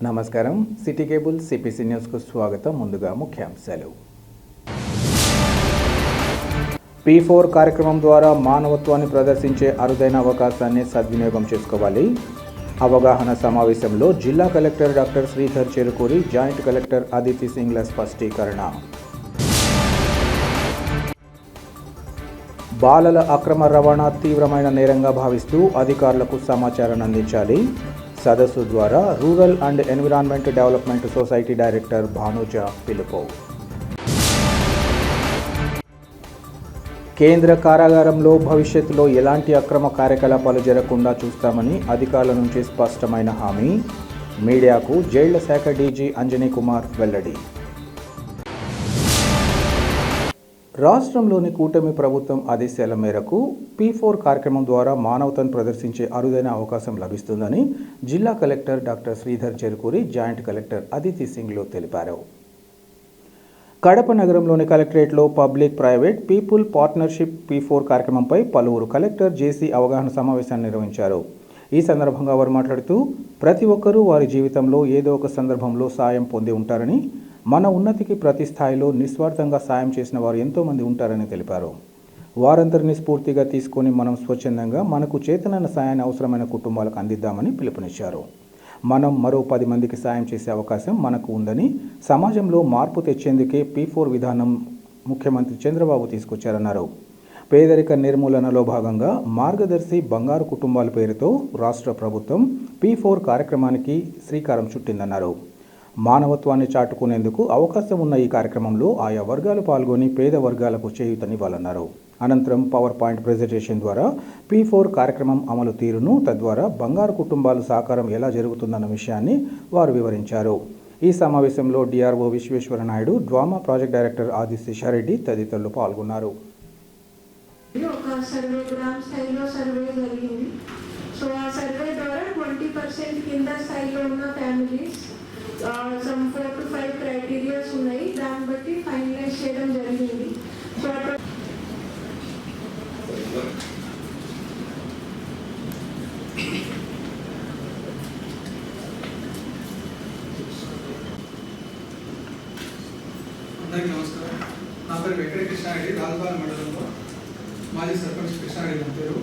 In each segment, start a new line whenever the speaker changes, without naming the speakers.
నమస్కారం. City cable CPC న్యూస్కు స్వాగతం. ముందుగా ముఖ్యాంశాలు. P4 కార్యక్రమం ద్వారా మానవత్వాన్ని ప్రదర్శించే అరుదైన అవకాశాన్ని సద్వినియోగం చేసుకోవాలి. అవగాహన సమావేశంలో జిల్లా collector doctor Sridhar Cherukuri, joint collector Aditi సింగ్ల స్పష్టీకరణ. బాలల అక్రమ రవాణా తీవ్రమైన నేరంగా భావిస్తూ అధికారులకు సమాచారాన్ని అందించాలి. సదస్సు ద్వారా rural and environment development society director Bhanuja పిలుపు. కేంద్ర కారాగారంలో భవిష్యత్తులో ఎలాంటి అక్రమ కార్యకలాపాలు జరగకుండా చూస్తామని అధికారుల నుంచి స్పష్టమైన హామీ. మీడియాకు జైళ్ల శాఖ డీజీ అంజనీ కుమార్ వెల్లడి. రాష్ట్రంలోని కూటమి ప్రభుత్వం ఆదేశాల మేరకు P4 కార్యక్రమం ద్వారా మానవతను ప్రదర్శించే అరుదైన అవకాశం లభిస్తుందని జిల్లా collector doctor Sridhar Cherukuri, joint collector Aditi సింగ్లు తెలిపారు. కడప నగరంలోని కలెక్టరేట్లో public private people partnership P4 కార్యక్రమంపై పలువురు కలెక్టర్ జేసీ అవగాహన సమావేశాన్ని నిర్వహించారు. ఈ సందర్భంగా వారు మాట్లాడుతూ ప్రతి ఒక్కరూ వారి జీవితంలో ఏదో ఒక సందర్భంలో సాయం పొంది ఉంటారని, మన ఉన్నతికి ప్రతి స్థాయిలో నిస్వార్థంగా సాయం చేసిన వారు ఎంతోమంది ఉంటారని తెలిపారు. వారందరినీ స్ఫూర్తిగా తీసుకొని మనం స్వచ్ఛందంగా మనకు చేతనైన సాయాన్ని అవసరమైన కుటుంబాలకు అందిద్దామని పిలుపునిచ్చారు. మనం మరో 10 మందికి సాయం చేసే అవకాశం మనకు ఉందని, సమాజంలో మార్పు తెచ్చేందుకే P4 విధానం ముఖ్యమంత్రి చంద్రబాబు తీసుకొచ్చారన్నారు. పేదరిక నిర్మూలనలో భాగంగా మార్గదర్శి బంగారు కుటుంబాల పేరుతో రాష్ట్ర ప్రభుత్వం P4 కార్యక్రమానికి శ్రీకారం చుట్టిందన్నారు. మానవత్వాన్ని చాటుకునేందుకు అవకాశం ఉన్న ఈ కార్యక్రమంలో ఆయా వర్గాలు పాల్గొని పేద వర్గాలకు చేయూతనివ్వాలన్నారు. అనంతరం పవర్ పాయింట్ ప్రెజెంటేషన్ ద్వారా P4 కార్యక్రమం అమలు తీరును, తద్వారా బంగారు కుటుంబాలు సాకారం ఎలా జరుగుతుందన్న విషయాన్ని వారు వివరించారు. ఈ సమావేశంలో DRO Visweswara Naidu, DRDA project director Adi Seshareddy తదితరులు పాల్గొన్నారు.
some 4 to 5 criteria ఉన్నాయి. దాన్ని బట్టి ఫైనలైజ్ చేయడం జరిగింది. సో
అందరికీ నమస్కారం. నా పేరు వెంకట కృష్ణారెడ్డి, రాజపాలెం మండలంలో మాజీ సర్పంచ్ కృష్ణారెడ్డి నా పేరు.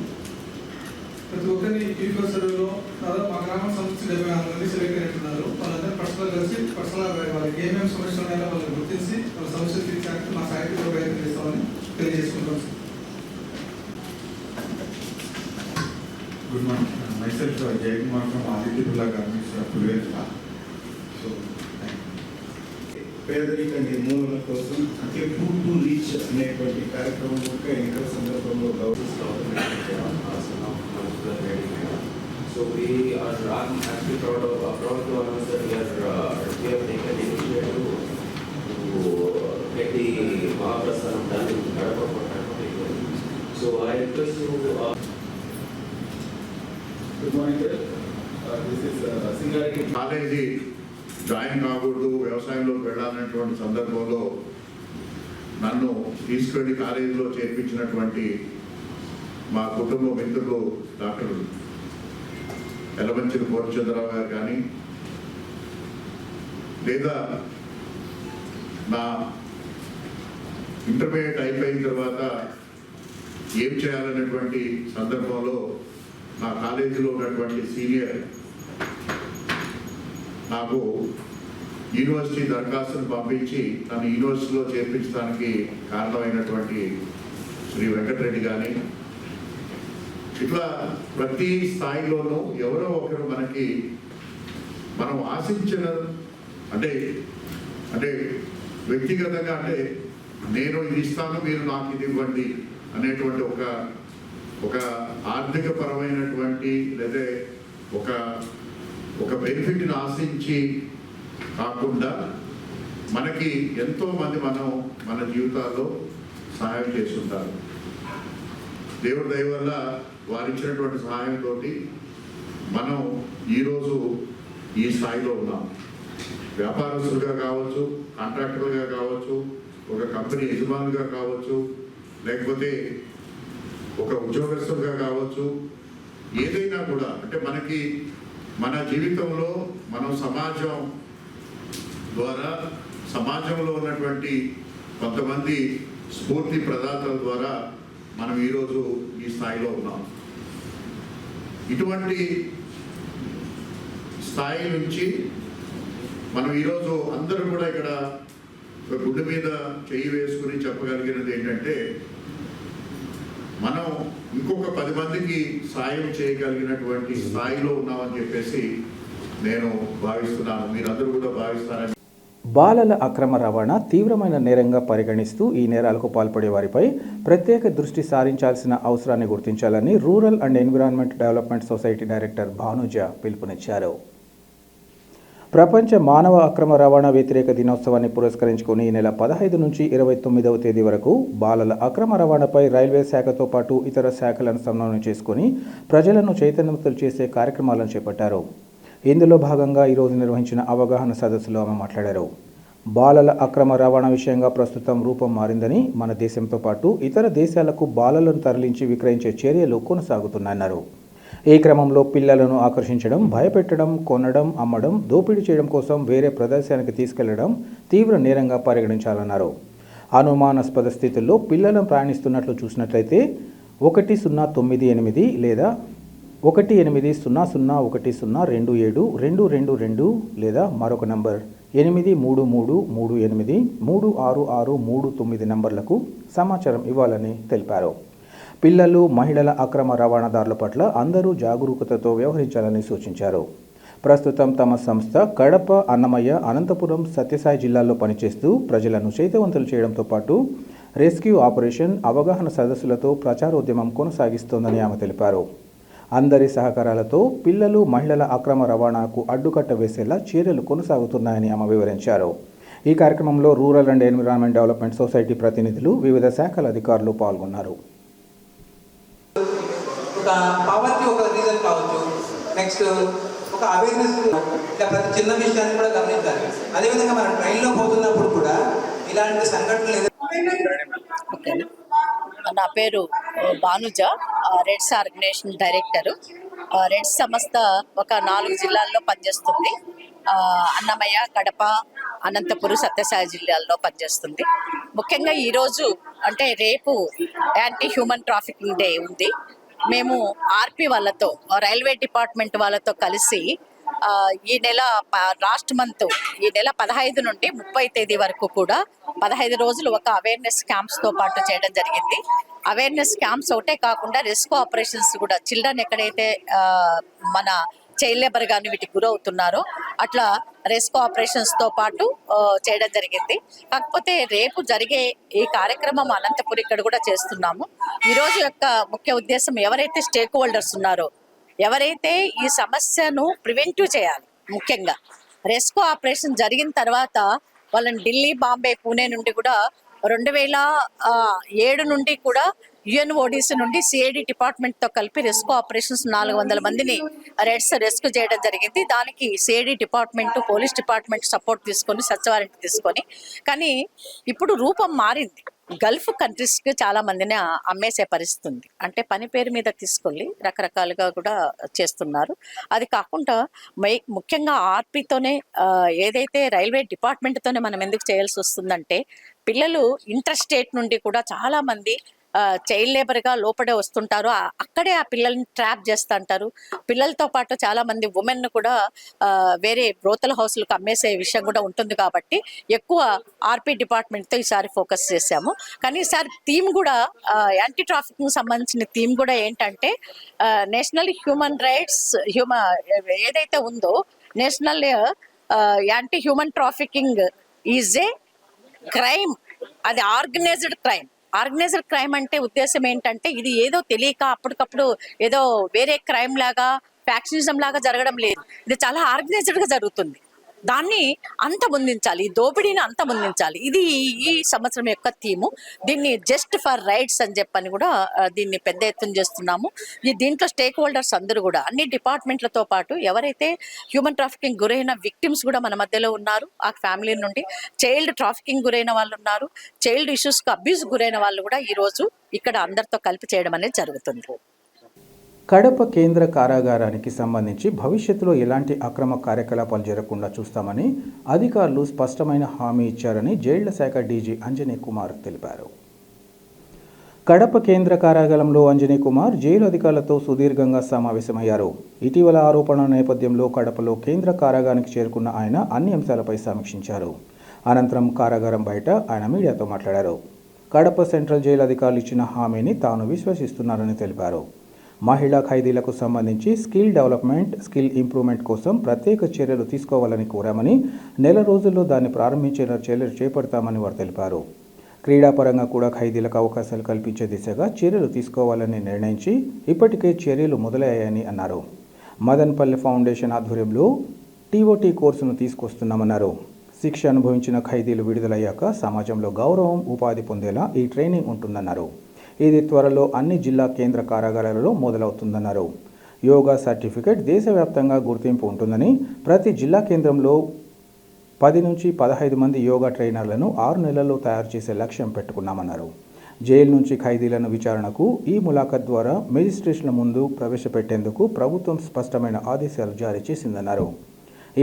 ప్రతి ఒక్కరిని P4 సర్వేలో దాదాపు మా గ్రామం సంబంధించి 74 మంది సెలెక్ట్ అయినట్టున్నారు. వాళ్ళందరూ పర్సనల్ వాళ్ళకి ఏమేమి సమస్యలు ఉన్నాయో వాళ్ళని గుర్తించి వాళ్ళ సమస్యలు తీర్చడానికి మా సాహిత్యంలో ప్రయత్నం చేస్తామని తెలియజేసుకుంటాం.
Good morning. Myself Jayakumar from Aditya Birla garments Pulivendula. So
పేదరిక నిర్మూలన కోసం అంటే ఫుడ్ టు రీచ్ అనేటువంటి కార్యక్రమం యొక్క ఎన్నికల సందర్భంలో
So we are actually proud to announce that we have taken initiative to get the Mahaprasanam done in Kadapa particularly. So I request you.
Good morning, sir. This is Singareddy.
College join కాకూడదు, వ్యవసాయంలోకి వెళ్ళాలనేటువంటి సందర్భంలో నన్ను తీసుకెళ్ళి కాలేజీలో చేర్పించినటువంటి మా కుటుంబ మిత్రులు doctor Yelamanchili Purnachandrarao గారు కానీ, లేదా నా ఇంటర్మీడియట్ అయిపోయిన తర్వాత ఏం చేయాలనేటువంటి సందర్భంలో నా కాలేజీలో ఉన్నటువంటి సీనియర్ నాకు యూనివర్సిటీ దరఖాస్తును పంపించి నన్ను యూనివర్సిటీలో చేర్పించడానికి కారణమైనటువంటి శ్రీ వెంకటరెడ్డి కానీ, ఇట్లా ప్రతి స్థాయిలోనూ ఎవరో ఒకరు మనం ఆశించిన అంటే వ్యక్తిగతంగా అంటే నేను ఇది ఇస్తాను మీరు నాకు ఇది ఇవ్వండి అనేటువంటి ఒక ఆర్థిక పరమైనటువంటి లేదా ఒక బెనిఫిట్ని ఆశించి కాకుండా మనకి ఎంతోమంది మన జీవితాల్లో సహాయం చేస్తుంటారు. దేవుడి దయ వల్ల వారిచ్చినటువంటి సహాయంతో మనం ఈరోజు ఈ స్థాయిలో ఉన్నాం. వ్యాపారస్తులుగా కావచ్చు, కాంట్రాక్టర్గా కావచ్చు, ఒక కంపెనీ యజమానులుగా కావచ్చు, లేకపోతే ఒక ఉద్యోగస్తులుగా కావచ్చు, ఏదైనా కూడా అంటే మన జీవితంలో మనం మనం సమాజం ద్వారా సమాజంలో ఉన్నటువంటి కొంతమంది స్ఫూర్తి ప్రదాతల ద్వారా మనం ఈరోజు ఈ స్థాయిలో ఉన్నాం. ఇటువంటి స్థాయి నుంచి మనం ఈరోజు అందరూ కూడా ఇక్కడ గుడ్డు మీద చెయ్యి వేసుకుని చెప్పగలిగినది ఏంటంటే, మనం ఇంకొక 10 మందికి సాయం చేయగలిగినటువంటి స్థాయిలో ఉన్నామని చెప్పేసి నేను భావిస్తున్నాను. మీరందరూ కూడా భావిస్తారని.
బాలల అక్రమ రవాణా తీవ్రమైన నేరంగా పరిగణిస్తూ ఈ నేరాలకు పాల్పడే వారిపై ప్రత్యేక దృష్టి సారించాల్సిన అవసరాన్ని గుర్తించాలని rural and environment development society director Bhanuja పిలుపునిచ్చారు. ప్రపంచ మానవ అక్రమ రవాణా వ్యతిరేక దినోత్సవాన్ని పురస్కరించుకుని ఈ నెల 15 నుంచి 29వ తేదీ వరకు బాలల అక్రమ రవాణాపై రైల్వే శాఖతో పాటు ఇతర శాఖలను సమన్వయం చేసుకుని ప్రజలను చైతన్యవంతులు చేసే కార్యక్రమాలను చేపట్టారు. ఇందులో భాగంగా ఈరోజు నిర్వహించిన అవగాహన సదస్సులో ఆమె మాట్లాడారు. బాలల అక్రమ రవాణా విషయంగా ప్రస్తుతం రూపం మారిందని, మన దేశంతో పాటు ఇతర దేశాలకు బాలలను తరలించి విక్రయించే చర్యలు కొనసాగుతున్నాయన్నారు. ఈ క్రమంలో పిల్లలను ఆకర్షించడం, భయపెట్టడం, కొనడం, అమ్మడం, దోపిడీ చేయడం కోసం వేరే ప్రదేశానికి తీసుకెళ్లడం తీవ్ర నేరంగా పరిగణించాలన్నారు. అనుమానాస్పద స్థితుల్లో పిల్లలను ప్రయాణిస్తున్నట్లు చూసినట్లయితే 1098 లేదా 180010027222 లేదా మరొక నంబర్ 8333836639 నంబర్లకు సమాచారం ఇవ్వాలని తెలిపారు. పిల్లలు, మహిళల అక్రమ రవాణాదారుల పట్ల అందరూ జాగరూకతతో వ్యవహరించాలని సూచించారు. ప్రస్తుతం తమ సంస్థ కడప, అన్నమయ్య, అనంతపురం, సత్యసాయి జిల్లాల్లో పనిచేస్తూ ప్రజలను చైతన్యవంతులు చేయడంతో పాటు రెస్క్యూ ఆపరేషన్, అవగాహన సదస్సులతో ప్రచారోద్యమం కొనసాగిస్తోందని ఆమె తెలిపారు. అందరి సహకారాలతో పిల్లలు, మహిళల అక్రమ రవాణాకు అడ్డుకట్ట వేసేలా చర్యలు కొనసాగుతున్నాయని ఆమె వివరించారు. ఈ కార్యక్రమంలో rural and environment development society ప్రతినిధులు, వివిధ శాఖల అధికారులు పాల్గొన్నారు.
ఒక పావర్టీ ఒక రీజన్ కావచ్చు, నెక్స్ట్ ఒక అవేర్నెస్, ఇలా ప్రతి చిన్న విషయాన్ని కూడా గమనించాలి. అదేవిధంగా మనం ట్రైన్లో పోతున్నప్పుడు కూడా ఇలాంటి సంఘటనలు.
నా పేరు భానుజ, రెడ్స్ ఆర్గనైజేషన్ డైరెక్టరు. రెడ్స్ సంస్థ ఒక 4 జిల్లాల్లో పనిచేస్తుంది. అన్నమయ్య, కడప, అనంతపురం, సత్యసాయి జిల్లాల్లో పనిచేస్తుంది. ముఖ్యంగా ఈరోజు అంటే రేపు యాంటీ హ్యూమన్ ట్రాఫికింగ్ డే ఉంది. మేము ఆర్పి వాళ్ళతో, రైల్వే డిపార్ట్మెంట్ వాళ్ళతో కలిసి ఈ నెల లాస్ట్ మంత్ ఈ నెల 15 నుండి 30 తేదీ వరకు కూడా 15 రోజులు ఒక అవేర్నెస్ క్యాంప్స్తో పాటు చేయడం జరిగింది. అవేర్నెస్ క్యాంప్స్ ఒకటే కాకుండా రెస్క్యూ ఆపరేషన్స్ కూడా, చిల్డ్రన్ ఎక్కడైతే మన చైల్డ్ లేబర్ కానీ వీటికి గురవుతున్నారో అట్లా రెస్క్యూ ఆపరేషన్స్తో పాటు చేయడం జరిగింది. కాకపోతే రేపు జరిగే ఈ కార్యక్రమం అనంతపురం ఇక్కడ కూడా చేస్తున్నాము. ఈరోజు యొక్క ముఖ్య ఉద్దేశం, ఎవరైతే స్టేక్ హోల్డర్స్ ఉన్నారో, ఎవరైతే ఈ సమస్యను ప్రివెంటివ్ చేయాలి, ముఖ్యంగా రెస్క్యూ ఆపరేషన్ జరిగిన తర్వాత వాళ్ళని ఢిల్లీ, బాంబే, పూణే నుండి కూడా 2007 నుండి కూడా యుఎన్ఓడిసి నుండి సిఐడి డిపార్ట్మెంట్తో కలిపి రెస్క్యూ ఆపరేషన్స్ 400 మందిని రెస్క్యూ చేయడం జరిగింది. దానికి CID department, police department support తీసుకొని, సచివాలయం తీసుకొని, కానీ ఇప్పుడు రూపం మారింది. గల్ఫ్ కంట్రీస్కి చాలా మందిని అమ్మేసే పరిస్థితి ఉంది. అంటే పని పేరు మీద తీసుకొని రకరకాలుగా కూడా చేస్తున్నారు. అది కాకుండా ముఖ్యంగా ఆర్పీతోనే, ఏదైతే రైల్వే డిపార్ట్మెంట్తోనే మనం ఎందుకు చేయాల్సి వస్తుందంటే, పిల్లలు ఇంటర్ స్టేట్ నుండి కూడా చాలా మంది చైల్డ్ లేబర్గా లోపడే వస్తుంటారు. అక్కడే ఆ పిల్లల్ని ట్రాప్ చేస్తుంటారు. పిల్లలతో పాటు చాలా మంది ఉమెన్ కూడా వేరే బ్రోతల్ హౌస్లకు అమ్మేసే విషయం కూడా ఉంటుంది. కాబట్టి ఎక్కువ ఆర్పీ డిపార్ట్మెంట్తో ఈసారి ఫోకస్ చేశాము. కానీ ఈసారి థీమ్ కూడా, యాంటీ ట్రాఫికింగ్ సంబంధించిన థీమ్ కూడా ఏంటంటే, నేషనల్ హ్యూమన్ రైట్స్ ఏదైతే ఉందో, national anti human trafficking is a crime. అది ఆర్గనైజ్డ్ క్రైమ్. ఆర్గనైజ్డ్ క్రైమ్ అంటే ఉద్దేశం ఏంటంటే, ఇది ఏదో తెలియక అప్పటికప్పుడు ఏదో వేరే క్రైమ్ లాగా, ఫ్యాక్షనిజం లాగా జరగడం లేదు. ఇది చాలా ఆర్గనైజ్డ్గా జరుగుతుంది. దాన్ని అంతమొందించాలి, ఈ దోపిడీని అంతమొందించాలి. ఇది ఈ సంవత్సరం యొక్క థీము. దీన్ని జస్ట్ ఫర్ రైట్స్ అని చెప్పని కూడా దీన్ని పెద్ద ఎత్తున చేస్తున్నాము. దీంట్లో స్టేక్ హోల్డర్స్ అందరూ కూడా, అన్ని డిపార్ట్మెంట్లతో పాటు ఎవరైతే హ్యూమన్ ట్రాఫికింగ్ గురైన విక్టిమ్స్ కూడా మన మధ్యలో ఉన్నారు. ఆ ఫ్యామిలీ నుండి చైల్డ్ ట్రాఫికింగ్ గురైన వాళ్ళు ఉన్నారు. చైల్డ్ ఇష్యూస్కి అబ్యూస్ గురైన వాళ్ళు కూడా ఈరోజు ఇక్కడ అందరితో కలిపి చేయడం అనేది జరుగుతుంది.
కడప కేంద్ర కారాగారానికి సంబంధించి భవిష్యత్తులో ఎలాంటి అక్రమ కార్యకలాపాలు జరగకుండా చూస్తామని అధికారులు స్పష్టమైన హామీ ఇచ్చారని జైళ్ల శాఖ డీజీ అంజనీ కుమార్ తెలిపారు. కడప కేంద్ర కారాగారంలో అంజనీ కుమార్ జైలు అధికారులతో సుదీర్ఘంగా సమావేశమయ్యారు. ఇటీవల ఆరోపణల నేపథ్యంలో కడపలో కేంద్ర కారాగారానికి చేరుకున్న ఆయన అన్ని అంశాలపై సమీక్షించారు. అనంతరం కారాగారం బయట ఆయన మీడియాతో మాట్లాడారు. కడప సెంట్రల్ జైలు అధికారులు ఇచ్చిన హామీని తాను విశ్వసిస్తున్నారని తెలిపారు. మహిళా ఖైదీలకు సంబంధించి స్కిల్ డెవలప్మెంట్, స్కిల్ ఇంప్రూవ్మెంట్ కోసం ప్రత్యేక చర్యలు తీసుకోవాలని కోరామని, నెల రోజుల్లో దాన్ని ప్రారంభించే చర్యలు చేపడతామని వారు తెలిపారు. క్రీడాపరంగా కూడా ఖైదీలకు అవకాశాలు కల్పించే దిశగా చర్యలు తీసుకోవాలని నిర్ణయించి ఇప్పటికే చర్యలు మొదలయ్యాయని అన్నారు. మదన్పల్లి ఫౌండేషన్ ఆధ్వర్యంలో టీఓటీ కోర్సును తీసుకొస్తున్నామన్నారు. శిక్ష అనుభవించిన ఖైదీలు విడుదలయ్యాక సమాజంలో గౌరవం, ఉపాధి పొందేలా ఈ ట్రైనింగ్ ఉంటుందన్నారు. ఇది త్వరలో అన్ని జిల్లా కేంద్ర కారాగారాలలో మొదలవుతుందన్నారు. యోగా సర్టిఫికేట్ దేశవ్యాప్తంగా గుర్తింపు ఉంటుందని, ప్రతి జిల్లా కేంద్రంలో 10 నుంచి 15 మంది యోగా ట్రైనర్లను 6 నెలల్లో తయారు చేసే లక్ష్యం పెట్టుకున్నామన్నారు. జైలు నుంచి ఖైదీలను విచారణకు ఈ ములాఖత్ ద్వారా మెజిస్ట్రేట్ల ముందు ప్రవేశపెట్టేందుకు ప్రభుత్వం స్పష్టమైన ఆదేశాలు జారీ చేసిందన్నారు.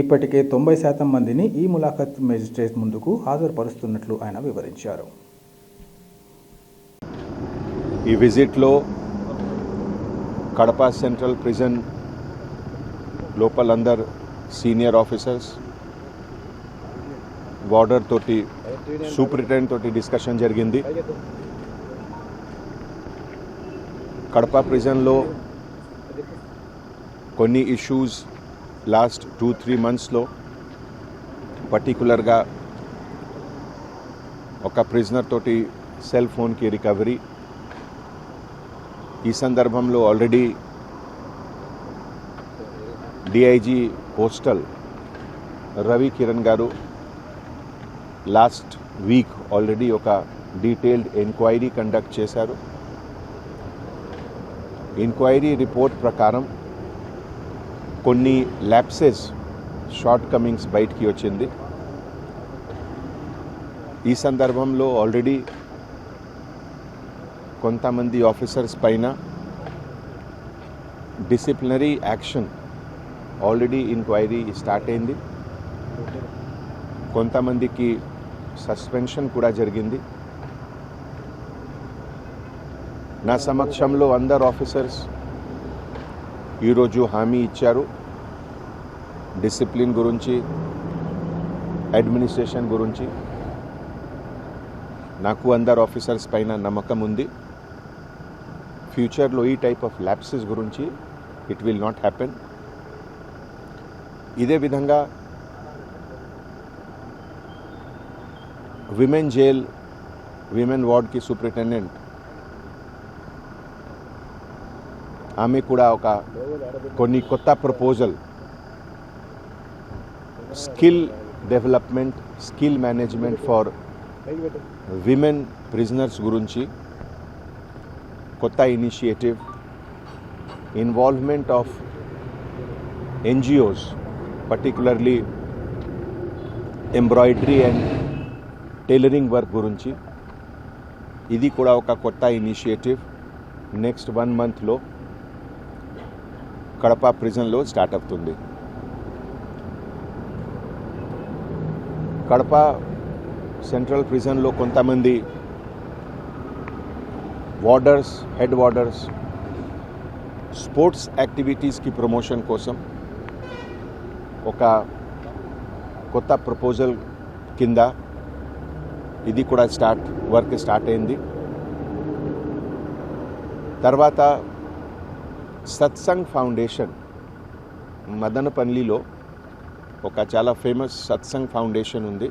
ఇప్పటికే 90% మందిని ఈ ములాఖత్ మెజిస్ట్రేట్ ముందుకు హాజరుపరుస్తున్నట్లు ఆయన వివరించారు.
ఈ విజిట్లో కడప సెంట్రల్ ప్రిజన్ లోపలందర్ సీనియర్ ఆఫీసర్స్, వార్డర్ తోటి, సూపరింటెండెంట్ తోటి డిస్కషన్ జరిగింది. కడప ప్రిజన్లో కొన్ని ఇష్యూస్ లాస్ట్ 2-3 మంత్స్లో, పర్టికులర్గా ఒక ప్రిజనర్ తోటి సెల్ ఫోన్కి రికవరీ. ఈ సందర్భంలో already DIG postal Ravi Kiran గారు లాస్ట్ వీక్ ఆల్రెడీ ఒక డీటెయిల్డ్ ఎంక్వైరీ కండక్ట్ చేశారు. ఎంక్వైరీ రిపోర్ట్ ప్రకారం కొన్ని ల్యాప్సెస్, షార్ట్ కమింగ్స్ బయటికి వచ్చింది. ఈ సందర్భంలో ఆల్రెడీ కొంతమంది ఆఫీసర్స్ పైన disciplinary action already enquiry start అయింది. కొంతమందికి సస్పెన్షన్ కూడా జరిగింది. నా సమక్షంలో అందరు ఆఫీసర్స్ ఈరోజు హామీ ఇచ్చారు. డిసిప్లిన్ గురించి, అడ్మినిస్ట్రేషన్ గురించి నాకు అందరు ఆఫీసర్స్ పైన నమ్మకం ఉంది. ఫ్యూచర్లో ఈ టైప్ ఆఫ్ ల్యాప్సెస్ గురించి ఇట్ విల్ నాట్ హ్యాపెన్. ఇదే విధంగా విమెన్ జైల్, విమెన్ వార్డ్కి సూపరింటెండెంట్, ఆమె కూడా ఒక కొన్ని కొత్త proposal, skill development, skill management for women prisoners గురించి కొత్త initiative, involvement of NGOs, particularly embroidery and tailoring work గురించి, ఇది కూడా ఒక కొత్త ఇనిషియేటివ్ నెక్స్ట్ 1 మంత్లో కడప ప్రిజన్లో స్టార్ట్ అవుతుంది. కడప సెంట్రల్ ప్రిజన్లో కొంతమంది వార్డర్స్, హెడ్ వార్డర్స్ స్పోర్ట్స్ యాక్టివిటీస్కి ప్రమోషన్ కోసం ఒక కొత్త ప్రపోజల్ కింద ఇది కూడా వర్క్ స్టార్ట్ అయింది. తర్వాత సత్సంగ్ ఫౌండేషన్, మదనపల్లిలో ఒక చాలా ఫేమస్ సత్సంగ్ ఫౌండేషన్ ఉంది.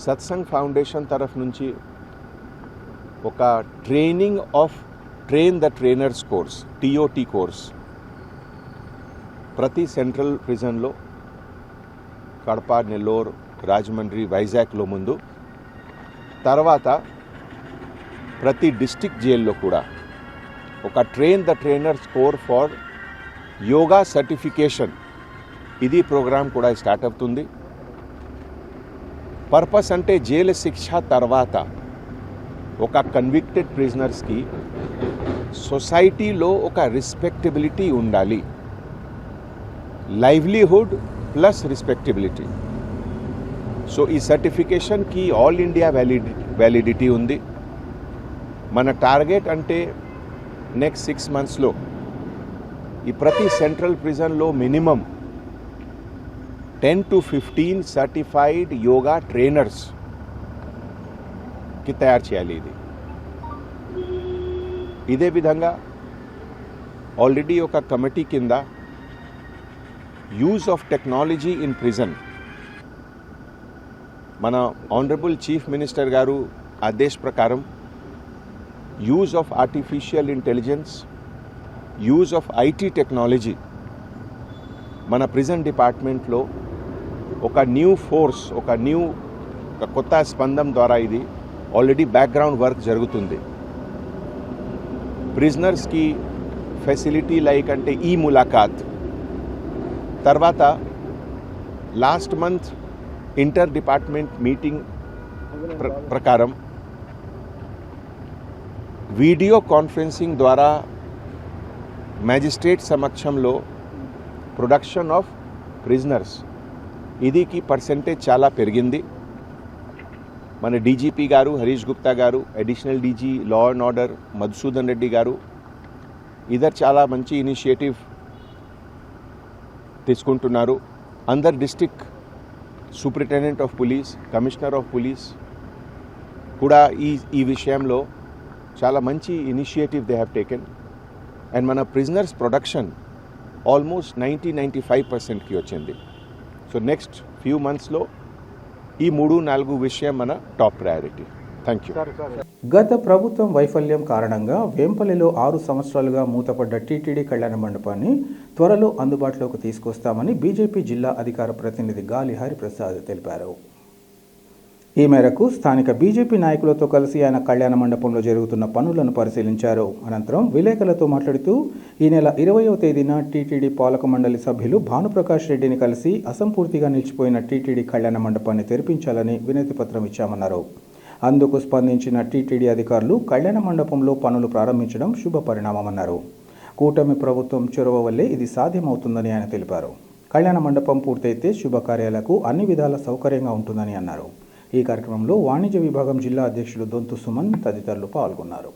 సత్సంగ్ ఫౌండేషన్ తరఫు నుంచి ఒక training of train the trainers course, TOT course ప్రతి సెంట్రల్ ప్రిజన్లో కడప, నెల్లూరు, రాజమండ్రి, వైజాగ్లో ముందు, తర్వాత ప్రతి డిస్ట్రిక్ట్ జైల్లో కూడా ఒక train the trainers core for yoga certification, ఇది ప్రోగ్రామ్ కూడా స్టార్ట్ అవుతుంది. పర్పస్ అంటే జైలు శిక్ష తర్వాత ఒక కన్విక్టెడ్ ప్రిజనర్స్కి సొసైటీలో ఒక రెస్పెక్టబిలిటీ ఉండాలి. Livelihood plus respectability. సో ఈ సర్టిఫికేషన్కి ఆల్ ఇండియా వ్యాలిడిటీ ఉంది. మన టార్గెట్ అంటే నెక్స్ట్ 6 monthsలో ఈ ప్రతి సెంట్రల్ ప్రిజన్లో మినిమం 10 to 15 సర్టిఫైడ్ యోగా ట్రైనర్స్కి తయారు చేయాలి. ఇదే విధంగా ఆల్రెడీ ఒక కమిటీ కింద use of technology in prison మన ఆనరబుల్ చీఫ్ మినిస్టర్ గారు ఆదేశ ప్రకారం use of artificial intelligence, use of IT technology మన ప్రిజన్ డిపార్ట్మెంట్లో ఒక న్యూ ఫోర్స్, ఒక కొత్త స్పందం ద్వారా ఇది ఆల్రెడీ బ్యాక్గ్రౌండ్ వర్క్ జరుగుతుంది. ప్రిజనర్స్కి ఫెసిలిటీ లైక్ అంటే ఈ ములాఖాత్, తర్వాత last month inter department meeting ప్రకారం వీడియో కాన్ఫరెన్సింగ్ ద్వారా మ్యాజిస్ట్రేట్ సమక్షంలో ప్రొడక్షన్ ఆఫ్ ప్రిజనర్స్ ఇదికి పర్సెంటేజ్ చాలా పెరిగింది. మన డీజీపీ గారు హరీష్ గుప్తా గారు, additional DG law and order Madhusudan Reddy గారు చాలా మంచి ఇనిషియేటివ్ తీసుకుంటున్నారు. అందరు district superintendent of police, commissioner of police కూడా ఈ విషయంలో చాలా మంచి initiative they have taken. And మన ప్రిజనర్స్ ప్రొడక్షన్ ఆల్మోస్ట్ 90-95%కి వచ్చింది. సో నెక్స్ట్ ఫ్యూ మంత్స్లో ఈ 3-4 విషయం మన టాప్ ప్రయారిటీ. Thank you.
గత ప్రభుత్వం వైఫల్యం కారణంగా వేంపల్లిలో 6 సంవత్సరాలుగా మూతపడ్డ టీటీడీ కళ్యాణ మండపాన్ని త్వరలో అందుబాటులోకి తీసుకొస్తామని బీజేపీ జిల్లా అధికార ప్రతినిధి గాలి హరిప్రసాద్ తెలిపారు. ఈ మేరకు స్థానిక బీజేపీ నాయకులతో కలిసి ఆయన కళ్యాణ మండపంలో జరుగుతున్న పనులను పరిశీలించారు. అనంతరం విలేకరులతో మాట్లాడుతూ ఈ నెల 20వ తేదీన టీటీడీ పాలక మండలి సభ్యులు భానుప్రకాష్ రెడ్డిని కలిసి అసంపూర్తిగా నిలిచిపోయిన టీటీడీ కళ్యాణ మండపాన్ని తెరిపించాలని వినతి పత్రం ఇచ్చామన్నారు. అందుకు స్పందించిన టీటీడీ అధికారులు కళ్యాణ మండపంలో పనులు ప్రారంభించడం శుభ పరిణామమన్నారు. కూటమి ప్రభుత్వం చొరవ వల్లే ఇది సాధ్యమవుతుందని ఆయన తెలిపారు. కళ్యాణ మండపం పూర్తయితే శుభకార్యాలకు అన్ని విధాల సౌకర్యంగా ఉంటుందని అన్నారు. ఈ కార్యక్రమంలో వాణిజ్య విభాగం జిల్లా అధ్యక్షులు దొంతు సుమన్ తదితరులు పాల్గొన్నారు.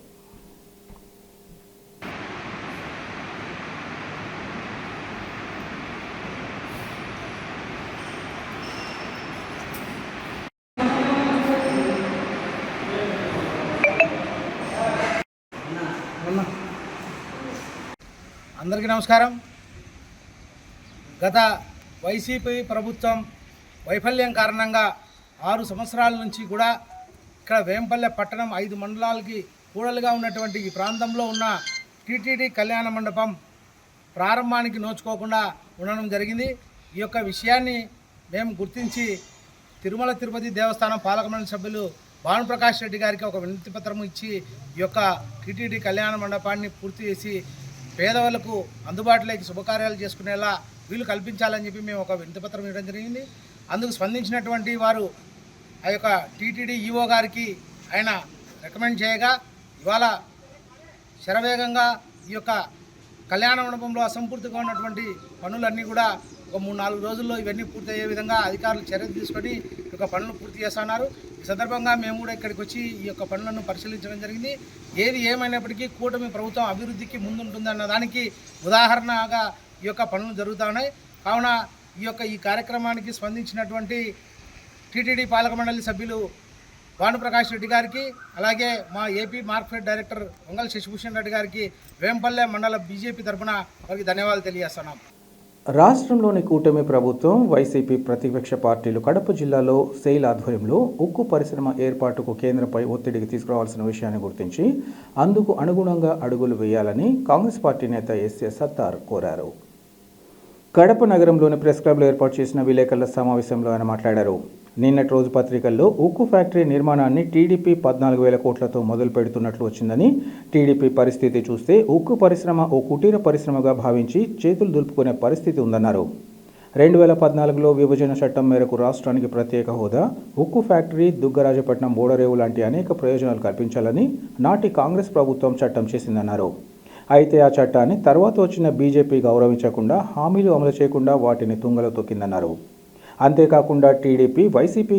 అందరికీ నమస్కారం. గత వైసీపీ ప్రభుత్వం వైఫల్యం కారణంగా 6 సంవత్సరాల నుంచి కూడా ఇక్కడ వేంపల్లె పట్టణం 5 మండలాలకి కూడలుగా ఉన్నటువంటి ఈ ప్రాంతంలో ఉన్న టీటీడీ కళ్యాణ మండపం ప్రారంభానికి నోచుకోకుండా ఉండడం జరిగింది. ఈ యొక్క విషయాన్ని మేము గుర్తించి తిరుమల తిరుపతి దేవస్థానం పాలక మండలి సభ్యులు భానుప్రకాష్ రెడ్డి గారికి ఒక వినతి పత్రం ఇచ్చి ఈ యొక్క టీటీడీ కళ్యాణ మండపాన్ని పూర్తి చేసి పేదవాళ్లకు అందుబాటులోకి శుభకార్యాలు చేసుకునేలా వీలు కల్పించాలని చెప్పి మేము ఒక వినతి పత్రం ఇవ్వడం జరిగింది. అందుకు స్పందించినటువంటి వారు ఆ యొక్క టీటీడీ ఈఓ గారికి ఆయన రికమెండ్ చేయగా ఇవాళ శరవేగంగా ఈ యొక్క కళ్యాణ మండపంలో అసంపూర్తిగా ఉన్నటువంటి పనులన్నీ కూడా ఒక 3-4 రోజుల్లో ఇవన్నీ పూర్తయ్యే విధంగా అధికారులు చర్యలు తీసుకొని ఈ యొక్క పనులు పూర్తి చేస్తున్నారు. ఈ సందర్భంగా మేము కూడా ఇక్కడికి వచ్చి ఈ యొక్క పనులను పరిశీలించడం జరిగింది. ఏది ఏమైనప్పటికీ కూటమి ప్రభుత్వం అభివృద్ధికి ముందుంటుందన్న దానికి ఉదాహరణగా ఈ యొక్క పనులు జరుగుతూ ఉన్నాయి. కావున ఈ కార్యక్రమానికి స్పందించినటువంటి టీటీడీ పాలక మండలి సభ్యులు భానుప్రకాష్ రెడ్డి గారికి, అలాగే మా AP market director వంగల్ Sasibhushan Reddy గారికి వేంపల్లె మండల బీజేపీ తరఫున వారికి ధన్యవాదాలు తెలియజేస్తున్నాం.
రాష్ట్రంలోని కూటమి ప్రభుత్వం వైసీపీ ప్రతిపక్ష పార్టీలు కడప జిల్లాలో సెయిల్ ఆధ్వర్యంలో ఉక్కు పరిశ్రమ ఏర్పాటుకు కేంద్రంపై ఒత్తిడికి తీసుకురావాల్సిన విషయాన్ని గుర్తించి అందుకు అనుగుణంగా అడుగులు వేయాలని కాంగ్రెస్ పార్టీ నేత ఎస్ఏ సత్తార్ కోరారు. కడప నగరంలోని ప్రెస్ క్లబ్లో ఏర్పాటు చేసిన విలేకరుల సమావేశంలో ఆయన మాట్లాడారు. నిన్నటి రోజు పత్రికల్లో ఉక్కు ఫ్యాక్టరీ నిర్మాణాన్ని టీడీపీ 14,000 కోట్లతో మొదలు పెడుతున్నట్లు వచ్చిందని, టీడీపీ పరిస్థితి చూస్తే ఉక్కు పరిశ్రమ ఓ కుటీర పరిశ్రమగా భావించి చేతులు దులుపుకునే పరిస్థితి ఉందన్నారు. 2014లో విభజన చట్టం మేరకు రాష్ట్రానికి ప్రత్యేక హోదా, ఉక్కు ఫ్యాక్టరీ, దుగ్గరాజపట్నం, బోడరేవు లాంటి అనేక ప్రయోజనాలు కల్పించాలని నాటి కాంగ్రెస్ ప్రభుత్వం చట్టం చేసిందన్నారు. అయితే ఆ చట్టాన్ని తర్వాత వచ్చిన బీజేపీ గౌరవించకుండా హామీలు అమలు చేయకుండా వాటిని తుంగలో తొక్కిందన్నారు. అంతేకాకుండా టీడీపీ వైసీపీ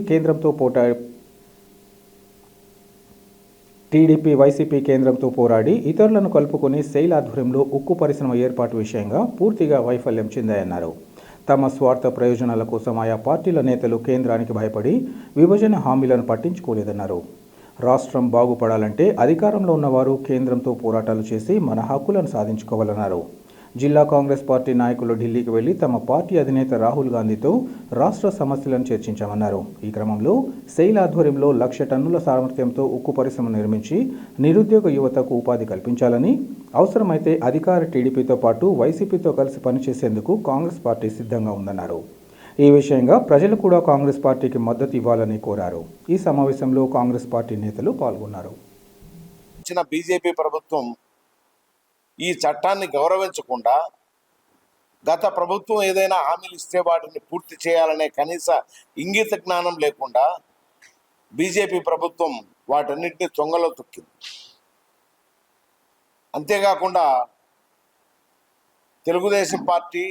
కేంద్రంతో పోరాడి ఇతరులను కలుపుకొని సెయిల్ ఆధ్వర్యంలో ఉక్కు పరిశ్రమ ఏర్పాటు విషయంగా పూర్తిగా వైఫల్యం చెందాయన్నారు. తమ స్వార్థ ప్రయోజనాల కోసం ఆయా పార్టీల నేతలు కేంద్రానికి భయపడి విభజన హామీలను పట్టించుకోలేదన్నారు. రాష్ట్రం బాగుపడాలంటే అధికారంలో ఉన్నవారు కేంద్రంతో పోరాటాలు చేసి మన హక్కులను సాధించుకోవాలన్నారు. జిల్లా కాంగ్రెస్ పార్టీ నాయకులు ఢిల్లీకి వెళ్లి తమ పార్టీ అధినేత రాహుల్ గాంధీతో రాష్ట్ర సమస్యలను చర్చించామన్నారు. ఈ క్రమంలో సెయిల్ ఆధ్వర్యంలో 1,00,000 టన్నుల సామర్థ్యంతో ఉక్కు పరిశ్రమ నిర్మించి నిరుద్యోగ యువతకు ఉపాధి కల్పించాలని, అవసరమైతే అధికార టీడీపీతో పాటు వైసీపీతో కలిసి పనిచేసేందుకు కాంగ్రెస్ పార్టీ సిద్ధంగా ఉందన్నారు. ఈ విషయంగా ప్రజలు కూడా కాంగ్రెస్ పార్టీకి మద్దతు ఇవ్వాలని కోరారు. ఈ సమావేశంలో కాంగ్రెస్ పార్టీ నేతలు పాల్గొన్నారు.
బీజేపీ ప్రభుత్వం ఈ చట్టాన్ని గౌరవించకుండా గత ప్రభుత్వం ఏదైనా హామీలు ఇస్తే వాటిని పూర్తి చేయాలనే కనీస ఇంగిత జ్ఞానం లేకుండా బీజేపీ ప్రభుత్వం వాటన్నిటిని తొంగలో తొక్కింది. అంతేకాకుండా తెలుగుదేశం పార్టీ,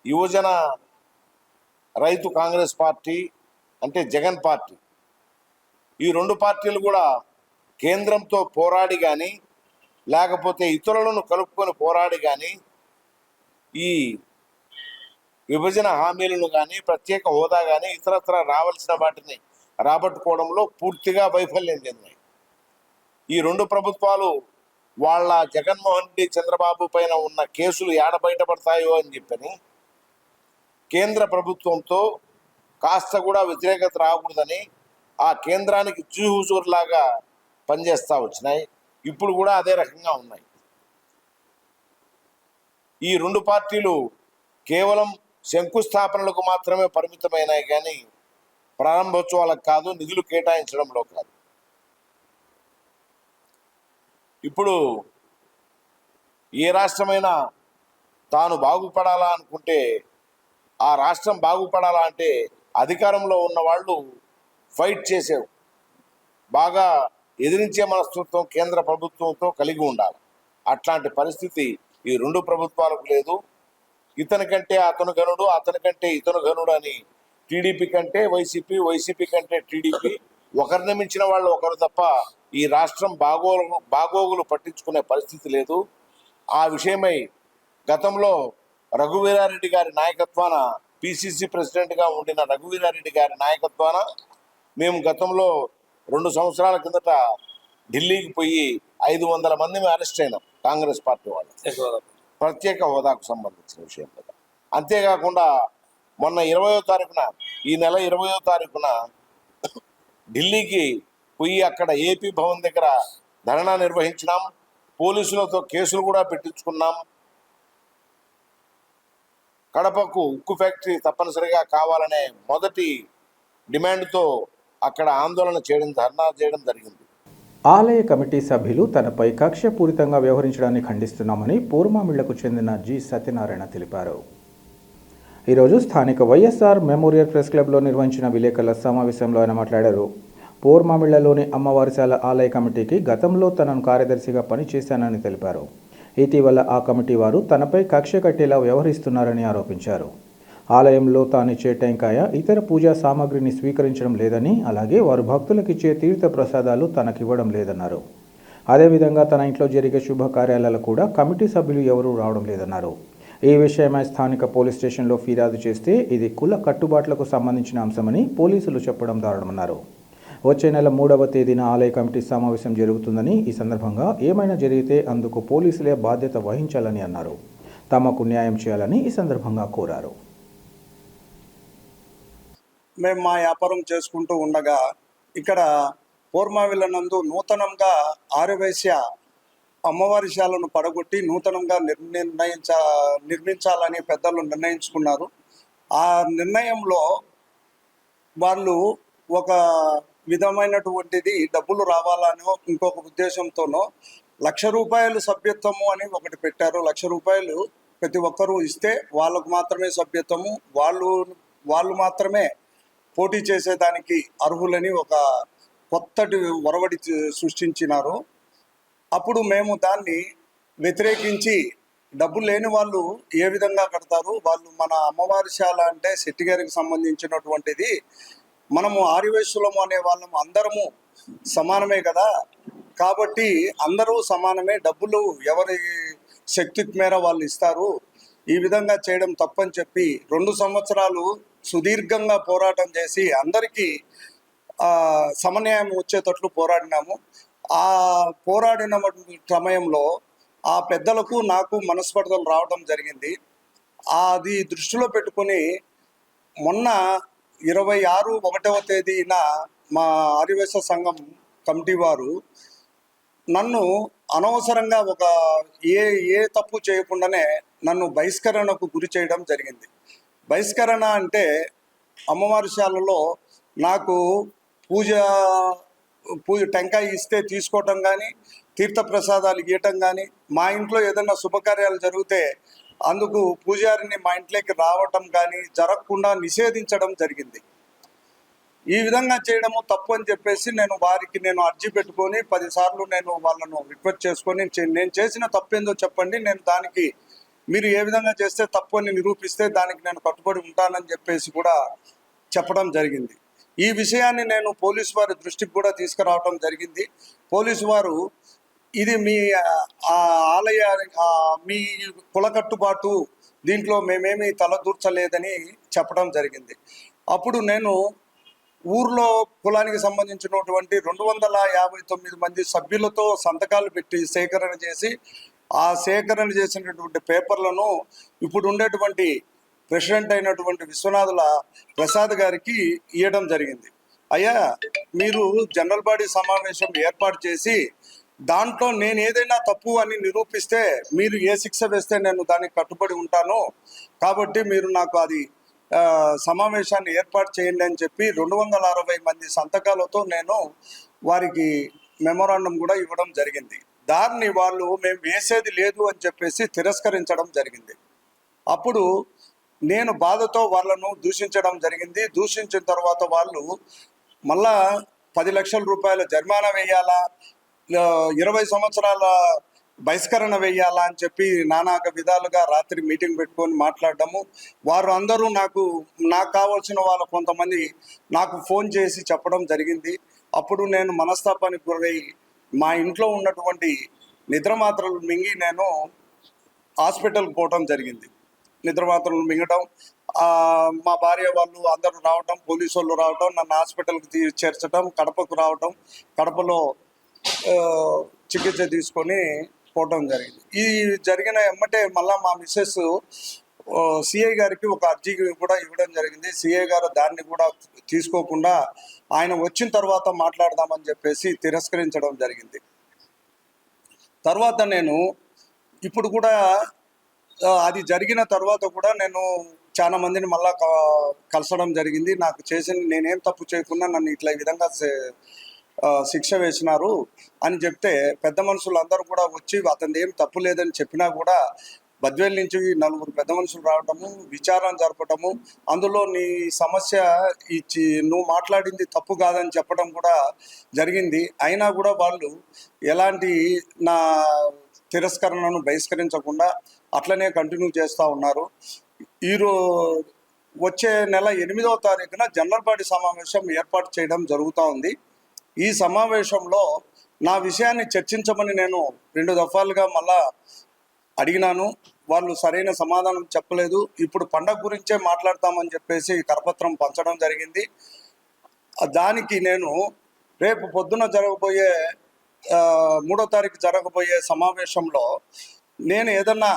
యువజన రైతు కాంగ్రెస్ పార్టీ అంటే జగన్ పార్టీ, ఈ రెండు పార్టీలు కూడా కేంద్రంతో పోరాడి కానీ లేకపోతే ఇతరులను కలుపుకొని పోరాడి కానీ ఈ విభజన హామీలను కానీ ప్రత్యేక హోదా కానీ ఇతరత్ర రావాల్సిన వాటిని రాబట్టుకోవడంలో పూర్తిగా వైఫల్యం చెందాయి. ఈ రెండు ప్రభుత్వాలు వాళ్ళ జగన్మోహన్ రెడ్డి, చంద్రబాబు పైన ఉన్న కేసులు ఏడ బయటపడతాయో అని చెప్పని కేంద్ర ప్రభుత్వంతో కాస్త కూడా వ్యతిరేకత రాకూడదని ఆ కేంద్రానికి చూహుజూరులాగా పనిచేస్తూ వచ్చినాయి. ఇప్పుడు కూడా అదే రకంగా ఉన్నాయి. ఈ రెండు పార్టీలు కేవలం శంకుస్థాపనలకు మాత్రమే పరిమితమైనాయి కానీ ప్రారంభోత్సవాలకు కాదు, నిధులు కేటాయించడంలో కాదు. ఇప్పుడు ఏ రాష్ట్రమైనా తాను బాగుపడాలా అనుకుంటే, ఆ రాష్ట్రం బాగుపడాలా అంటే అధికారంలో ఉన్న వాళ్ళు ఫైట్ చేసే బాగా ఎదిరించే మనస్తత్వం కేంద్ర ప్రభుత్వంతో కలిగి ఉండాలి. అట్లాంటి పరిస్థితి ఈ రెండు ప్రభుత్వాలకు లేదు. ఇతని కంటే అతను గనుడు, అతని కంటే ఇతను గనుడు అని టీడీపీ కంటే వైసీపీ, వైసీపీ కంటే టీడీపీ, ఒకరిని మించిన వాళ్ళు ఒకరు తప్ప ఈ రాష్ట్రం బాగోగులు పట్టించుకునే పరిస్థితి లేదు. ఆ విషయమై గతంలో రఘువీరారెడ్డి గారి నాయకత్వాన, పిసిసి ప్రెసిడెంట్గా ఉండిన రఘువీరారెడ్డి గారి నాయకత్వాన మేము గతంలో 2 సంవత్సరాల కిందట ఢిల్లీకి పోయి 500 మంది అరెస్ట్ అయినాం కాంగ్రెస్ పార్టీ వాళ్ళు, ప్రత్యేక హోదాకు సంబంధించిన విషయం కదా. అంతేకాకుండా మొన్న 20వ తారీఖున, ఈ నెల 20వ తారీఖున ఢిల్లీకి పోయి అక్కడ ఏపీ భవన్ దగ్గర ధర్నా నిర్వహించినాం. పోలీసులతో కేసులు కూడా పెట్టించుకున్నాం. కడపకు ఉక్కు ఫ్యాక్టరీ తప్పనిసరిగా కావాలనే మొదటి డిమాండ్తో అక్కడ ఆందోళన చేయడం, ధర్నా చేయడం జరిగింది.
ఆలయ కమిటీ సభ్యులు తనపై కక్షపూరితంగా వ్యవహరించడాన్ని ఖండిస్తున్నామని పూర్మామిళ్లకు చెందిన జి సత్యనారాయణ తెలిపారు. ఈరోజు స్థానిక వైఎస్ఆర్ మెమోరియల్ ప్రెస్ క్లబ్లో నిర్వహించిన విలేకరుల సమావేశంలో ఆయన మాట్లాడారు. పూర్మామిళ్లలోని అమ్మవారిశాల ఆలయ కమిటీకి గతంలో తనను కార్యదర్శిగా పనిచేశానని తెలిపారు. ఇటీవల ఆ కమిటీ వారు తనపై కక్ష కట్టేలా వ్యవహరిస్తున్నారని ఆరోపించారు. ఆలయంలో తానిచ్చే టెంకాయ, ఇతర పూజా సామాగ్రిని స్వీకరించడం లేదని, అలాగే వారు భక్తులకిచ్చే తీర్థ ప్రసాదాలు తనకివ్వడం లేదన్నారు. అదేవిధంగా తన ఇంట్లో జరిగే శుభకార్యాలలో కూడా కమిటీ సభ్యులు ఎవరూ రావడం లేదన్నారు. ఈ విషయమై స్థానిక పోలీస్ స్టేషన్లో ఫిర్యాదు చేస్తే ఇది కుల కట్టుబాట్లకు సంబంధించిన అంశమని పోలీసులు చెప్పడం దారుణమన్నారు. వచ్చే నెల 3వ తేదీన ఆలయ కమిటీ సమావేశం జరుగుతుందని, ఈ సందర్భంగా ఏమైనా జరిగితే అందుకు పోలీసులే బాధ్యత వహించాలని అన్నారు. తమకు న్యాయం చేయాలని ఈ సందర్భంగా కోరారు.
మేము మా వ్యాపారం చేసుకుంటూ ఉండగా ఇక్కడ పూర్మావిల నందు నూతనంగా ఆర్యవైశ్య అమ్మవారిశాలను పడగొట్టి నూతనంగా నిర్మించాలని పెద్దలు నిర్ణయించుకున్నారు. ఆ నిర్ణయంలో వాళ్ళు ఒక విధమైనటువంటిది డబ్బులు రావాలనో ఇంకొక ఉద్దేశంతోనో ₹1,00,000 సభ్యత్వము అని ఒకటి పెట్టారు. ₹1,00,000 ప్రతి ఒక్కరూ ఇస్తే వాళ్ళకు మాత్రమే సభ్యత్వము, వాళ్ళు మాత్రమే పోటీ చేసేదానికి అర్హులని ఒక కొత్తటి ఒరవడి సృష్టించినారు. అప్పుడు మేము దాన్ని వ్యతిరేకించి డబ్బులు లేని వాళ్ళు ఏ విధంగా కడతారు? వాళ్ళు మన అమ్మవారి శాల అంటే శెట్టి గారికి సంబంధించినటువంటిది. మనము ఆర్యవైశ్యులము అనే వాళ్ళము అందరము సమానమే కదా, కాబట్టి అందరూ సమానమే, డబ్బులు ఎవరి శక్తి మేర వాళ్ళు ఇస్తారు. ఈ విధంగా చేయడం తప్పని చెప్పి 2 సంవత్సరాలు సుదీర్ఘంగా పోరాటం చేసి అందరికీ సమన్యాయం వచ్చేటట్లు పోరాడినాము. ఆ పోరాడిన సమయంలో ఆ పెద్దలకు నాకు మనస్పర్ధలు రావడం జరిగింది. అది దృష్టిలో పెట్టుకొని మొన్న 26/1వ తేదీన మా ఆర్యవైశ్య సంఘం కమిటీ వారు నన్ను అనవసరంగా ఏ తప్పు చేయకుండానే నన్ను బహిష్కరణకు గురి చేయడం జరిగింది. బహిష్కరణ అంటే అమ్మవారి శాలలో నాకు పూజ టెంకాయ ఇస్తే తీసుకోవటం కానీ, తీర్థప్రసాదాలు ఇవ్వటం కానీ, మా ఇంట్లో ఏదైనా శుభకార్యాలు జరిగితే అందుకు పూజారిని మా ఇంట్లోకి రావటం కానీ జరగకుండా నిషేధించడం జరిగింది. ఈ విధంగా చేయడము తప్పు అని చెప్పేసి నేను అర్జీ పెట్టుకొని 10 సార్లు నేను వాళ్ళను రిక్వెస్ట్ చేసుకొని నేను చేసిన తప్పేందో చెప్పండి, నేను దానికి మీరు ఏ విధంగా చేస్తే తప్పు అని నిరూపిస్తే దానికి నేను కట్టుబడి ఉంటానని చెప్పేసి కూడా చెప్పడం జరిగింది. ఈ విషయాన్ని నేను పోలీసు వారి దృష్టికి కూడా తీసుకురావడం జరిగింది. పోలీసు వారు ఇది మీ ఆలయ మీ కుల కట్టుబాటు, దీంట్లో మేమేమి తలదూర్చలేదని చెప్పడం జరిగింది. అప్పుడు నేను ఊర్లో కులానికి సంబంధించినటువంటి 259 మంది సభ్యులతో సంతకాలు పెట్టి సేకరణ చేసి ఆ సేకరణ చేసినటువంటి పేపర్లను ఇప్పుడు ఉండేటువంటి ప్రెసిడెంట్ అయినటువంటి విశ్వనాథుల ప్రసాద్ గారికి ఇవ్వడం జరిగింది. అయ్యా, మీరు జనరల్ బాడీ సమావేశం ఏర్పాటు చేసి దాంట్లో నేను ఏదైనా తప్పు అని నిరూపిస్తే మీరు ఏ శిక్ష వేస్తే నేను దానికి కట్టుబడి ఉంటాను, కాబట్టి మీరు నాకు అది సమావేశాన్ని ఏర్పాటు చేయండి అని చెప్పి 260 మంది సంతకాలతో నేను వారికి మెమోరాండం కూడా ఇవ్వడం జరిగింది. దాన్ని వాళ్ళు మేము వేసేది లేదు అని చెప్పేసి తిరస్కరించడం జరిగింది. అప్పుడు నేను బాధతో వాళ్ళను దూషించడం జరిగింది. దూషించిన తర్వాత వాళ్ళు మళ్ళా 10 లక్షల రూపాయల జరిమానా వేయాలా, 20 సంవత్సరాల బహిష్కరణ వేయాలా అని చెప్పి నానా విధాలుగా రాత్రి మీటింగ్ పెట్టుకొని మాట్లాడడము. వారు అందరూ నాకు కావాల్సిన వాళ్ళ కొంతమంది నాకు ఫోన్ చేసి చెప్పడం జరిగింది. అప్పుడు నేను మనస్తాపానికి గురై మా ఇంట్లో ఉన్నటువంటి నిద్ర మాత్రలు మింగి నేను హాస్పిటల్కి పోవటం జరిగింది. నిద్ర మాత్రలు మింగడం, మా భార్య వాళ్ళు అందరూ రావటం, పోలీసు వాళ్ళు రావటం, నన్ను హాస్పిటల్కి చేర్చడం, కడపకు రావటం, కడపలో చికిత్స తీసుకొని పోవటం జరిగింది. ఈ జరిగిన ఎమ్మటే మళ్ళా మా మిస్సెస్ సిఐ గారికి ఒక అర్జీ కూడా ఇవ్వడం జరిగింది. సిఐ గారు దాన్ని కూడా తీసుకోకుండా ఆయన వచ్చిన తర్వాత మాట్లాడదామని చెప్పేసి తిరస్కరించడం జరిగింది. తర్వాత నేను ఇప్పుడు కూడా అది జరిగిన తర్వాత కూడా నేను చాలా మందిని మళ్ళా కలసడం జరిగింది. నాకు నేనేం తప్పు చేయకుండా నన్ను ఇట్లా ఈ విధంగా శిక్ష వేసినారు అని చెప్తే పెద్ద మనుషులు అందరూ కూడా వచ్చి అతను ఏం తప్పు లేదని చెప్పినా కూడా బద్వేల్ నుంచి 4 పెద్ద మనుషులు రావటము, విచారణ జరపటము, అందులో నీ సమస్య నువ్వు మాట్లాడింది తప్పు కాదని చెప్పడం కూడా జరిగింది. అయినా కూడా వాళ్ళు ఎలాంటి నా తిరస్కరణను బహిష్కరించకుండా అట్లనే కంటిన్యూ చేస్తూ ఉన్నారు. వచ్చే నెల 8వ తారీఖున జనరల్ బాడీ సమావేశం ఏర్పాటు చేయడం జరుగుతూ ఉంది. ఈ సమావేశంలో నా విషయాన్ని చర్చించమని నేను 2 దఫాలుగా మళ్ళా అడిగినాను. వాళ్ళు సరైన సమాధానం చెప్పలేదు. ఇప్పుడు పండగ గురించే మాట్లాడతామని చెప్పేసి కరపత్రం పంచడం జరిగింది. దానికి నేను రేపు పొద్దున జరగబోయే 3వ తారీఖు జరగబోయే సమావేశంలో నేను ఏదన్నా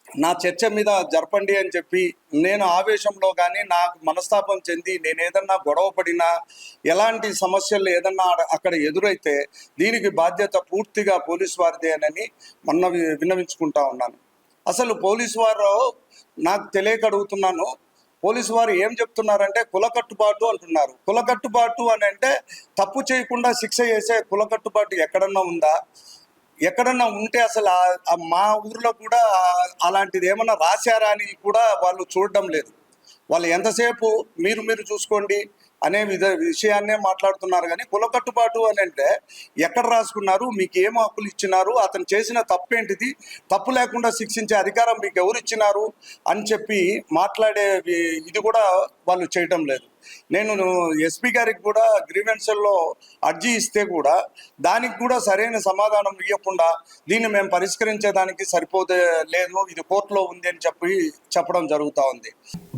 నా చర్చ మీద జరపండి అని చెప్పి, నేను ఆవేశంలో కానీ నాకు మనస్తాపం చెంది నేను ఏదన్నా గొడవ పడినా, ఎలాంటి సమస్యలు ఏదన్నా అక్కడ ఎదురైతే దీనికి బాధ్యత పూర్తిగా పోలీసు వారిదేనని విన్నవించుకుంటా ఉన్నాను. అసలు పోలీసు వారు నాకు తెలియక అడుగుతున్నాను, పోలీసు వారు ఏం చెప్తున్నారంటే కుల కట్టుబాటు అంటున్నారు. కుల కట్టుబాటు అని అంటే తప్పు చేయకుండా శిక్ష చేసే కుల కట్టుబాటు ఎక్కడన్నా ఉందా? ఎక్కడన్నా ఉంటే అసలు మా ఊర్లో కూడా అలాంటిది ఏమన్నా రాశారా అని కూడా వాళ్ళు చూడడం లేదు. వాళ్ళు ఎంతసేపు మీరు చూసుకోండి, అనే విషయాన్నే మాట్లాడుతున్నారు. కానీ కుల కట్టుబాటు అని అంటే ఎక్కడ రాసుకున్నారు, మీకు ఏం హక్కులు ఇచ్చినారు, అతను చేసిన తప్పేంటిది, తప్పు లేకుండా శిక్షించే అధికారం మీకు ఎవరు ఇచ్చినారు అని చెప్పి మాట్లాడే ఇది కూడా వాళ్ళు చేయటం లేదు. నేను ఎస్పీ గారికి కూడా గ్రీవెన్సల్లో అర్జీ ఇస్తే కూడా దానికి కూడా సరైన సమాధానం ఇవ్వకుండా దీన్ని మేము పరిష్కరించేదానికి సరిపోతే లేదు, ఇది కోర్టులో ఉంది అని చెప్పడం జరుగుతూ ఉంది.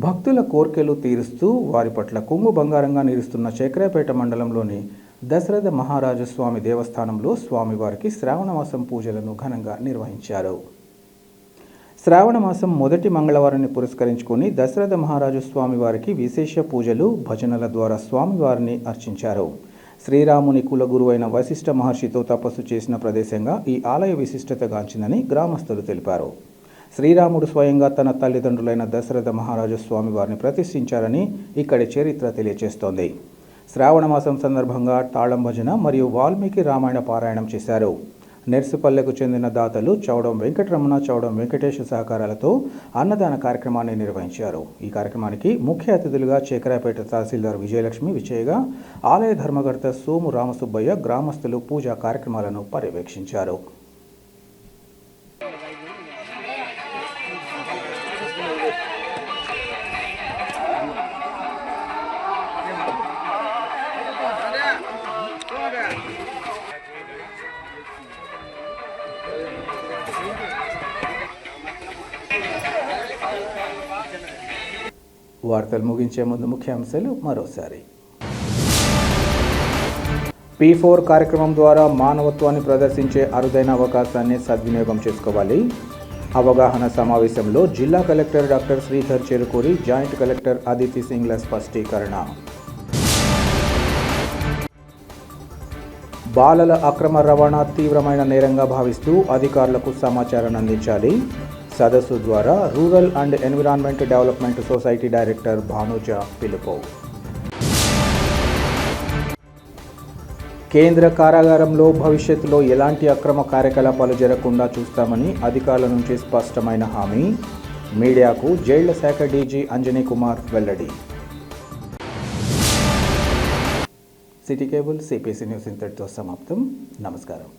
భక్తుల కోర్కెలు తీరుస్తూ వారి పట్ల కొంగు బంగారంగా నిలుస్తున్న చక్రాపేట మండలంలోని దశరథ మహారాజు స్వామి దేవస్థానంలో స్వామివారికి శ్రావణమాసం పూజలను ఘనంగా నిర్వహించారు. శ్రావణమాసం మొదటి మంగళవారాన్ని పురస్కరించుకొని దశరథ మహారాజు స్వామివారికి విశేష పూజలు భజనల ద్వారా స్వామివారిని అర్చించారు. శ్రీరాముని కులగురువైన వశిష్ఠ మహర్షితో తపస్సు చేసిన ప్రదేశంగా ఈ ఆలయ విశిష్టతగాంచిందని గ్రామస్తులు తెలిపారు. శ్రీరాముడు స్వయంగా తన తల్లిదండ్రులైన దశరథ మహారాజు స్వామివారిని ప్రతిష్ఠించారని ఇక్కడి చరిత్ర తెలియజేస్తోంది. శ్రావణమాసం సందర్భంగా తాళం భజన మరియు వాల్మీకి రామాయణ పారాయణం చేశారు. నెర్సుపల్లెకు చెందిన దాతలు చౌడం వెంకటరమణ, చౌడం వెంకటేష్ సహకారాలతో అన్నదాన కార్యక్రమాన్ని నిర్వహించారు. ఈ కార్యక్రమానికి ముఖ్య అతిథులుగా చక్రాపేట తహసీల్దార్ విజయలక్ష్మి విజయగా ఆలయ ధర్మకర్త సోము రామసుబ్బయ్య గ్రామస్తులు పూజా కార్యక్రమాలను పర్యవేక్షించారు. వార్తలు ముగించే ముందు ముఖ్యాంశాలు మరోసారి. P4 కార్యక్రమం ద్వారా మానవత్వాన్ని ప్రదర్శించే అరుదైన అవకాశాన్ని సద్వినియోగం చేసుకోవాలి. అవగాహన సమావేశంలో జిల్లా collector doctor Sridhar Cherukuri, joint collector Aditi సింగ్ల స్పష్టీకరణ. బాలల అక్రమ రవాణా తీవ్రమైన నేరంగా భావిస్తూ అధికారులకు సమాచారాన్ని అందించాలి. సదస్సు ద్వారా rural and environment development society director Bhanuja పిలుపు. కేంద్ర కారాగారంలో భవిష్యత్తులో ఎలాంటి అక్రమ కార్యకలాపాలు జరగకుండా చూస్తామని అధికారుల నుంచి స్పష్టమైన హామీ. మీడియాకు జైళ్ల శాఖ డీజీ అంజనీ కుమార్ వెల్లడి. సిటీ కేబుల్ సిపిసి న్యూస్ ఇంతటితో సమాప్తం. నమస్కారం.